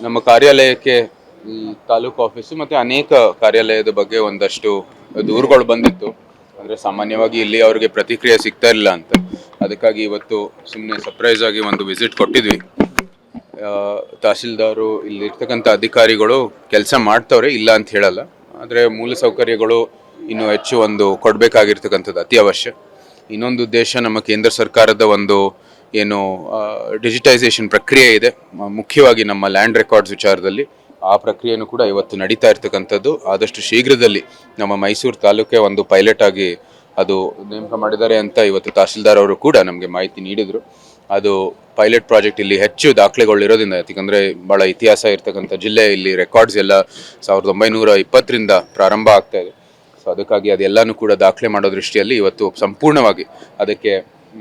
ನಮ್ಮ ಕಾರ್ಯಾಲಯಕ್ಕೆ ಈ ತಾಲೂಕು ಆಫೀಸು ಮತ್ತು ಅನೇಕ ಕಾರ್ಯಾಲಯದ ಬಗ್ಗೆ ಒಂದಷ್ಟು ದೂರುಗಳು ಬಂದಿತ್ತು. ಅಂದರೆ ಸಾಮಾನ್ಯವಾಗಿ ಇಲ್ಲಿ ಅವರಿಗೆ ಪ್ರತಿಕ್ರಿಯೆ ಸಿಗ್ತಾ ಇಲ್ಲ ಅಂತ. ಅದಕ್ಕಾಗಿ ಇವತ್ತು ಸುಮ್ಮನೆ ಸರ್ಪ್ರೈಸ್ ಆಗಿ ಒಂದು ವಿಸಿಟ್ ಕೊಟ್ಟಿದ್ವಿ. ತಹಸೀಲ್ದಾರು ಇಲ್ಲಿರ್ತಕ್ಕಂಥ ಅಧಿಕಾರಿಗಳು ಕೆಲಸ ಮಾಡ್ತವ್ರೆ, ಇಲ್ಲ ಅಂತ ಹೇಳಲ್ಲ. ಆದರೆ ಮೂಲಸೌಕರ್ಯಗಳು ಇನ್ನೂ ಹೆಚ್ಚು ಒಂದು ಕೊಡಬೇಕಾಗಿರ್ತಕ್ಕಂಥದ್ದು ಅತಿ ಅವಶ್ಯ. ಇನ್ನೊಂದು ಉದ್ದೇಶ ನಮ್ಮ ಕೇಂದ್ರ ಸರ್ಕಾರದ ಒಂದು ಏನು ಡಿಜಿಟೈಸೇಷನ್ ಪ್ರಕ್ರಿಯೆ ಇದೆ, ಮುಖ್ಯವಾಗಿ ನಮ್ಮ ಲ್ಯಾಂಡ್ ರೆಕಾರ್ಡ್ಸ್ ವಿಚಾರದಲ್ಲಿ ಆ ಪ್ರಕ್ರಿಯೆನೂ ಕೂಡ ಇವತ್ತು ನಡೀತಾ ಇರ್ತಕ್ಕಂಥದ್ದು. ಆದಷ್ಟು ಶೀಘ್ರದಲ್ಲಿ ನಮ್ಮ ಮೈಸೂರು ತಾಲೂಕೆ ಒಂದು ಪೈಲಟ್ ಆಗಿ ಅದು ನೇಮಕ ಮಾಡಿದ್ದಾರೆ ಅಂತ ಇವತ್ತು ತಹಸೀಲ್ದಾರ್ ಅವರು ಕೂಡ ನಮಗೆ ಮಾಹಿತಿ ನೀಡಿದರು. ಅದು ಪೈಲಟ್ ಪ್ರಾಜೆಕ್ಟ್ ಇಲ್ಲಿ ಹೆಚ್ಚು ದಾಖಲೆಗಳಿರೋದ್ರಿಂದ, ಯಾಕಂದರೆ ಭಾಳ ಇತಿಹಾಸ ಇರ್ತಕ್ಕಂಥ ಜಿಲ್ಲೆ, ಇಲ್ಲಿ ರೆಕಾರ್ಡ್ಸ್ ಎಲ್ಲ 1920ರಿಂದ ಪ್ರಾರಂಭ ಆಗ್ತಾ ಇದೆ. ಸೊ ಅದಕ್ಕಾಗಿ ಅದೆಲ್ಲನೂ ಕೂಡ ದಾಖಲೆ ಮಾಡೋ ದೃಷ್ಟಿಯಲ್ಲಿ ಇವತ್ತು ಸಂಪೂರ್ಣವಾಗಿ ಅದಕ್ಕೆ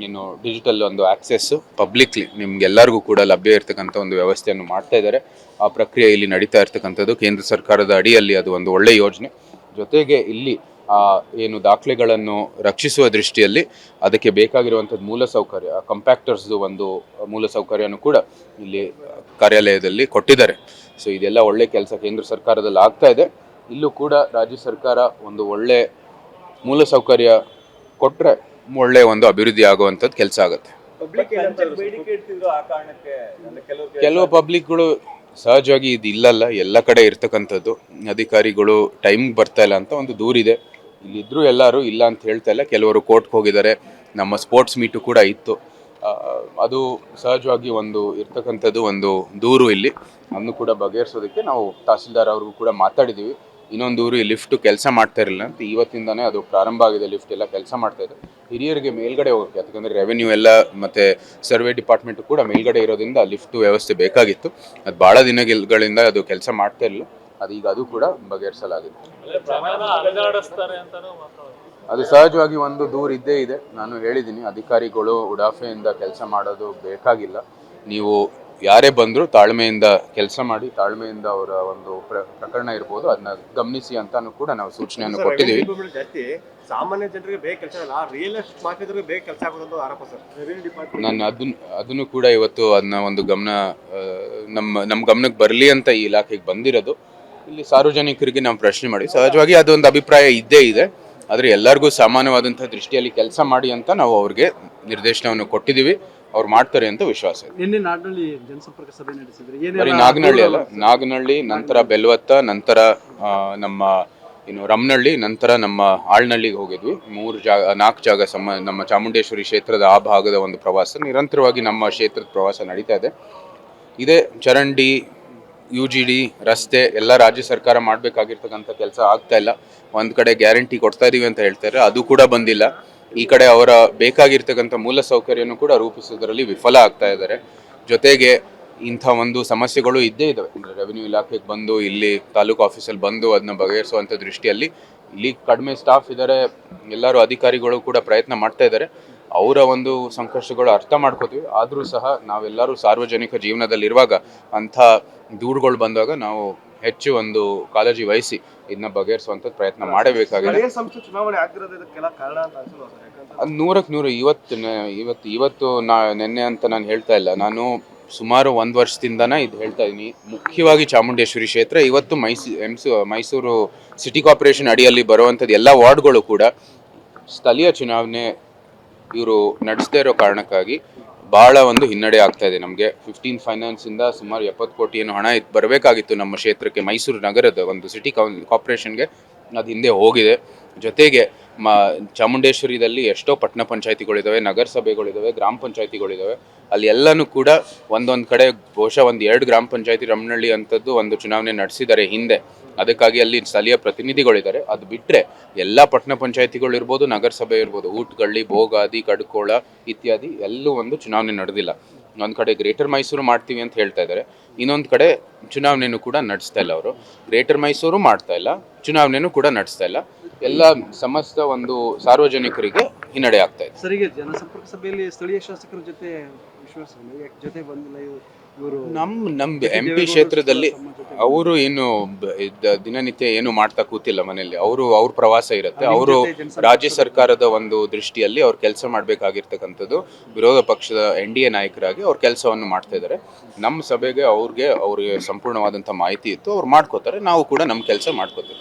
ಏನು ಡಿಜಿಟಲ್ ಒಂದು ಆಕ್ಸೆಸ್ಸು ಪಬ್ಲಿಕ್ಲಿ ನಿಮ್ಗೆಲ್ಲರಿಗೂ ಕೂಡ ಲಭ್ಯ ಇರ್ತಕ್ಕಂಥ ಒಂದು ವ್ಯವಸ್ಥೆಯನ್ನು ಮಾಡ್ತಾ ಇದ್ದಾರೆ. ಆ ಪ್ರಕ್ರಿಯೆ ಇಲ್ಲಿ ನಡೀತಾ ಇರ್ತಕ್ಕಂಥದ್ದು ಕೇಂದ್ರ ಸರ್ಕಾರದ ಅಡಿಯಲ್ಲಿ ಅದು ಒಂದು ಒಳ್ಳೆಯ ಯೋಜನೆ. ಜೊತೆಗೆ ಇಲ್ಲಿ ಏನು ದಾಖಲೆಗಳನ್ನು ರಕ್ಷಿಸುವ ದೃಷ್ಟಿಯಲ್ಲಿ ಅದಕ್ಕೆ ಬೇಕಾಗಿರುವಂಥದ್ದು ಮೂಲಸೌಕರ್ಯ, ಕಂಪ್ಯಾಕ್ಟರ್ಸ್ದು ಒಂದು ಮೂಲಸೌಕರ್ಯನೂ ಕೂಡ ಇಲ್ಲಿ ಕಾರ್ಯಾಲಯದಲ್ಲಿ ಕೊಟ್ಟಿದ್ದಾರೆ. ಸೊ ಇದೆಲ್ಲ ಒಳ್ಳೆ ಕೆಲಸ ಕೇಂದ್ರ ಸರ್ಕಾರದಲ್ಲಿ ಆಗ್ತಾ ಇದೆ. ಇಲ್ಲೂ ಕೂಡ ರಾಜ್ಯ ಸರ್ಕಾರ ಒಂದು ಒಳ್ಳೆ ಮೂಲಸೌಕರ್ಯ ಕೊಟ್ಟರೆ ಒಳ್ಳೆ ಒಂದು ಅಭಿವೃದ್ಧಿ ಆಗುವಂಥದ್ದು ಕೆಲಸ ಆಗುತ್ತೆ. ಕೆಲವು ಪಬ್ಲಿಕ್ಗಳು ಸಹಜವಾಗಿ ಇದು ಇಲ್ಲಲ್ಲ, ಎಲ್ಲ ಕಡೆ ಇರ್ತಕ್ಕಂಥದ್ದು. ಅಧಿಕಾರಿಗಳು ಟೈಮ್ ಬರ್ತಾ ಇಲ್ಲ ಅಂತ ಒಂದು ದೂರಿದೆ. ಇಲ್ಲಿದ್ದರೂ ಎಲ್ಲರೂ ಇಲ್ಲ ಅಂತ ಹೇಳ್ತಾ ಇಲ್ಲ. ಕೆಲವರು ಕೋರ್ಟ್ಗೆ ಹೋಗಿದ್ದಾರೆ. ನಮ್ಮ ಸ್ಪೋರ್ಟ್ಸ್ ಮೀಟು ಕೂಡ ಇತ್ತು. ಅದು ಸಹಜವಾಗಿ ಒಂದು ಇರ್ತಕ್ಕಂಥದ್ದು ಒಂದು ದೂರು ಇಲ್ಲಿ. ಅದನ್ನು ಕೂಡ ಬಗೆಹರಿಸೋದಕ್ಕೆ ನಾವು ತಹಸೀಲ್ದಾರ್ ಅವ್ರಿಗೂ ಕೂಡ ಮಾತಾಡಿದ್ದೀವಿ. ಇನ್ನೊಂದು ಊರು ಈ ಲಿಫ್ಟು ಕೆಲಸ ಮಾಡ್ತಾ ಇರಲಿಲ್ಲ ಅಂತ, ಇವತ್ತಿಂದಾನೇ ಅದು ಪ್ರಾರಂಭ ಆಗಿದೆ. ಲಿಫ್ಟ್ ಎಲ್ಲ ಕೆಲಸ ಮಾಡ್ತಾ ಇದೆ. ಹಿರಿಯರಿಗೆ ಮೇಲ್ಗಡೆ ಹೋಗೋಕ್ಕೆ, ಯಾಕಂದರೆ ರೆವೆನ್ಯೂ ಎಲ್ಲ ಮತ್ತು ಸರ್ವೆ ಡಿಪಾರ್ಟ್ಮೆಂಟು ಕೂಡ ಮೇಲ್ಗಡೆ ಇರೋದ್ರಿಂದ ಲಿಫ್ಟು ವ್ಯವಸ್ಥೆ ಬೇಕಾಗಿತ್ತು. ಅದು ಭಾಳ ದಿನಗಳಿಂದ ಅದು ಕೆಲಸ ಮಾಡ್ತಾ ಇರಲಿಲ್ಲ. ಅದೀಗ ಅದು ಕೂಡ ಬಗೆಹರಿಸಲಾಗಿದೆ. ಅದು ಸಹಜವಾಗಿ ಒಂದು ದೂರ ಇದ್ದೇ ಇದೆ. ನಾನು ಹೇಳಿದ್ದೀನಿ, ಅಧಿಕಾರಿಗಳು ಉಡಾಫೆಯಿಂದ ಕೆಲಸ ಮಾಡೋದು ಬೇಕಾಗಿಲ್ಲ. ನೀವು ಯಾರೇ ಬಂದರೂ ತಾಳ್ಮೆಯಿಂದ ಕೆಲಸ ಮಾಡಿ, ತಾಳ್ಮೆಯಿಂದ ಅವರ ಒಂದು ಪ್ರಕರಣ ಇರ್ಬೋದು ಅದನ್ನ ಗಮನಿಸಿ ಅಂತಾನು ಕೂಡ ನಾವು ಸೂಚನೆಯನ್ನು ಕೊಟ್ಟಿದ್ದೀವಿ. ಸಾಮಾನ್ಯ ಜನರಿಗೆ ಬೇಗ ಕೆಲಸ ಇಲ್ಲ, ರಿಯಲ್ ಎಸ್ಟೇಟ್ ಮಾಫಿಯಾದವರಿಗೆ ಬೇಗ ಕೆಲಸ ಆಗೋದು ಆರೋಪ ಸರ್. ನಾನು ಅದನ್ನು ಕೂಡ ಇವತ್ತು ಅದನ್ನ ಒಂದು ನಮ್ಮ ಗಮನಕ್ಕೆ ಬರಲಿ ಅಂತ ಈ ಇಲಾಖೆಗೆ ಬಂದಿರೋದು. ಇಲ್ಲಿ ಸಾರ್ವಜನಿಕರಿಗೆ ನಾವು ಪ್ರಶ್ನೆ ಮಾಡಿ, ಸಹಜವಾಗಿ ಅದೊಂದು ಅಭಿಪ್ರಾಯ ಇದ್ದೇ ಇದೆ. ಆದರೆ ಎಲ್ಲರಿಗೂ ಸಮಾನವಾದಂಥ ದೃಷ್ಟಿಯಲ್ಲಿ ಕೆಲಸ ಮಾಡಿ ಅಂತ ನಾವು ಅವ್ರಿಗೆ ನಿರ್ದೇಶನವನ್ನು ಕೊಟ್ಟಿದ್ದೀವಿ. ಅವ್ರು ಮಾಡ್ತಾರೆ ಅಂತ ವಿಶ್ವಾಸ ಇದೆ. ನಿನ್ನೆ ನಾಗನಹಳ್ಳಿ ಜನಸಂಪರ್ಕ ಸಭೆ ನಡೆಸಿದ್ರೆ, ಬರೀ ನಾಗನಹಳ್ಳಿ ಅಲ್ಲ, ನಾಗನಹಳ್ಳಿ ನಂತರ ಬೆಲ್ವತ್ತ, ನಂತರ ನಮ್ಮ ರಮನಹಳ್ಳಿ, ನಂತರ ನಮ್ಮ ಆಳ್ನಹಳ್ಳಿಗೆ ಹೋಗಿದ್ವಿ. 4 ಜಾಗ ನಮ್ಮ ಚಾಮುಂಡೇಶ್ವರಿ ಕ್ಷೇತ್ರದ ಆ ಭಾಗದ ಒಂದು ಪ್ರವಾಸ. ನಿರಂತರವಾಗಿ ನಮ್ಮ ಕ್ಷೇತ್ರದ ಪ್ರವಾಸ ನಡೀತಾ ಇದೆ. ಇದೇ ಚರಂಡಿ, UGD ರಸ್ತೆ ಎಲ್ಲ ರಾಜ್ಯ ಸರ್ಕಾರ ಮಾಡಬೇಕಾಗಿರ್ತಕ್ಕಂಥ ಕೆಲಸ ಆಗ್ತಾ ಇಲ್ಲ. ಒಂದು ಕಡೆ ಗ್ಯಾರಂಟಿ ಕೊಡ್ತಾ ಇದೀವಿ ಅಂತ ಹೇಳ್ತಾರೆ, ಅದು ಕೂಡ ಬಂದಿಲ್ಲ. ಈ ಕಡೆ ಅವರ ಬೇಕಾಗಿರ್ತಕ್ಕಂಥ ಮೂಲಸೌಕರ್ಯನೂ ಕೂಡ ರೂಪಿಸೋದ್ರಲ್ಲಿ ವಿಫಲ ಆಗ್ತಾ ಇದ್ದಾರೆ. ಜೊತೆಗೆ ಇಂಥ ಒಂದು ಸಮಸ್ಯೆಗಳು ಇದ್ದೇ ಇದ್ದಾವೆ. ಅಂದರೆ ರೆವಿನ್ಯೂ ಇಲಾಖೆಗೆ ಬಂದು ಇಲ್ಲಿ ತಾಲೂಕು ಆಫೀಸಲ್ಲಿ ಬಂದು ಅದನ್ನ ಬಗೆಹರಿಸುವಂಥ ದೃಷ್ಟಿಯಲ್ಲಿ ಇಲ್ಲಿ ಕಡಿಮೆ ಸ್ಟಾಫ್ ಇದ್ದಾರೆ. ಎಲ್ಲರೂ ಅಧಿಕಾರಿಗಳು ಕೂಡ ಪ್ರಯತ್ನ ಮಾಡ್ತಾ ಇದ್ದಾರೆ. ಅವರ ಒಂದು ಸಂಕಷ್ಟಗಳು ಅರ್ಥ ಮಾಡ್ಕೋತೀವಿ. ಆದರೂ ಸಹ ನಾವೆಲ್ಲರೂ ಸಾರ್ವಜನಿಕ ಜೀವನದಲ್ಲಿರುವಾಗ ಅಂಥ ದೂರುಗಳು ಬಂದಾಗ ನಾವು ಹೆಚ್ಚು ಒಂದು ಕಾಳಜಿ ವಹಿಸಿ ಇದನ್ನ ಬಗೆಹರಿಸುವಂಥದ್ದು ಪ್ರಯತ್ನ ಮಾಡಬೇಕಾಗಿದೆ. ಅದು 100ಕ್ಕೆ 100 ಇವತ್ತು ನಿನ್ನೆ ಅಂತ ನಾನು ಹೇಳ್ತಾ ಇಲ್ಲ. ನಾನು ಸುಮಾರು 1 ವರ್ಷದಿಂದನೇ ಇದು ಹೇಳ್ತಾ ಇದ್ದೀನಿ. ಮುಖ್ಯವಾಗಿ ಚಾಮುಂಡೇಶ್ವರಿ ಕ್ಷೇತ್ರ ಇವತ್ತು ಮೈಸೂರು ಸಿಟಿ ಕಾರ್ಪೊರೇಷನ್ ಅಡಿಯಲ್ಲಿ ಬರುವಂಥದ್ದು ಎಲ್ಲ ವಾರ್ಡ್ಗಳು ಕೂಡ ಸ್ಥಳೀಯ ಚುನಾವಣೆ ಇವರು ನಡೆಸದೇ ಇರೋ ಕಾರಣಕ್ಕಾಗಿ ಭಾಳ ಒಂದು ಹಿನ್ನಡೆ ಆಗ್ತಾ ಇದೆ. ನಮಗೆ 15 ಫೈನಾನ್ಸಿಂದ ಸುಮಾರು 70 ಕೋಟಿ ಏನು ಹಣ ಬರಬೇಕಾಗಿತ್ತು ನಮ್ಮ ಕ್ಷೇತ್ರಕ್ಕೆ, ಮೈಸೂರು ನಗರದ ಒಂದು ಸಿಟಿ ಕಾರ್ಪೊರೇಷನ್ಗೆ. ಅದು ಹಿಂದೆ ಹೋಗಿದೆ. ಜೊತೆಗೆ ಚಾಮುಂಡೇಶ್ವರಿದಲ್ಲಿ ಎಷ್ಟೋ ಪಟ್ಟಣ ಪಂಚಾಯತಿಗಳಿದ್ದಾವೆ, ನಗರಸಭೆಗಳಿದ್ದಾವೆ, ಗ್ರಾಮ ಪಂಚಾಯತಿಗಳಿದ್ದಾವೆ. ಅಲ್ಲಿ ಎಲ್ಲನೂ ಕೂಡ ಒಂದೊಂದು ಕಡೆ ಬಹುಶಃ 1-2 ಗ್ರಾಮ ಪಂಚಾಯತಿ ರಮನಹಳ್ಳಿ ಅಂಥದ್ದು ಒಂದು ಚುನಾವಣೆ ನಡೆಸಿದ್ದಾರೆ ಹಿಂದೆ. ಅದಕ್ಕಾಗಿ ಅಲ್ಲಿ ಸ್ಥಳೀಯ ಪ್ರತಿನಿಧಿಗಳಿದ್ದಾರೆ. ಅದು ಬಿಟ್ಟರೆ ಎಲ್ಲ ಪಟ್ಟಣ ಪಂಚಾಯತಿಗಳು ಇರ್ಬೋದು, ನಗರಸಭೆ ಇರ್ಬೋದು, ಊಟಗಳ್ಳಿ, ಭೋಗಾದಿ, ಕಡ್ಕೋಳ ಇತ್ಯಾದಿ ಎಲ್ಲೂ ಒಂದು ಚುನಾವಣೆ ನಡೆದಿಲ್ಲ. ಒಂದು ಕಡೆ ಗ್ರೇಟರ್ ಮೈಸೂರು ಮಾಡ್ತೀವಿ ಅಂತ ಹೇಳ್ತಾ ಇದ್ದಾರೆ, ಇನ್ನೊಂದು ಕಡೆ ಚುನಾವಣೆನೂ ಕೂಡ ನಡೆಸ್ತಾ ಇಲ್ಲ. ಅವರು ಗ್ರೇಟರ್ ಮೈಸೂರು ಮಾಡ್ತಾ ಇಲ್ಲ, ಚುನಾವಣೆನೂ ಕೂಡ ನಡೆಸ್ತಾ ಇಲ್ಲ. ಎಲ್ಲ ಸಮಸ್ತ ಒಂದು ಸಾರ್ವಜನಿಕರಿಗೆ ಹಿನ್ನಡೆ ಆಗ್ತಾ ಇದೆ. ಸರಿಗೆ ಜನಸಂಪರ್ಕ ಸಭೆಯಲ್ಲಿ ಸ್ಥಳೀಯ ಶಾಸಕರ ಜೊತೆ ವಿಶ್ವಾಸ ಜೊತೆ ಬಂದಿಲ್ಲ ಇವರು. ನಮ್ಮ MP ಕ್ಷೇತ್ರದಲ್ಲಿ ಅವರು ಏನು ದಿನನಿತ್ಯ ಏನು ಮಾಡ್ತಾ ಕೂತಿಲ್ಲ ಮನೆಯಲ್ಲಿ. ಅವ್ರ ಪ್ರವಾಸ ಇರುತ್ತೆ. ಅವರು ರಾಜ್ಯ ಸರ್ಕಾರದ ಒಂದು ದೃಷ್ಟಿಯಲ್ಲಿ ಅವ್ರು ಕೆಲಸ ಮಾಡಬೇಕಾಗಿರ್ತಕ್ಕಂಥದ್ದು ವಿರೋಧ ಪಕ್ಷದ NDA ನಾಯಕರಾಗಿ ಅವ್ರ ಕೆಲಸವನ್ನು ಮಾಡ್ತಾ ಇದ್ದಾರೆ. ನಮ್ಮ ಸಭೆಗೆ ಅವ್ರಿಗೆ ಸಂಪೂರ್ಣವಾದಂಥ ಮಾಹಿತಿ ಇತ್ತು. ಅವ್ರು ಮಾಡ್ಕೋತಾರೆ, ನಾವು ಕೂಡ ನಮ್ಮ ಕೆಲಸ ಮಾಡ್ಕೋತೀವಿ.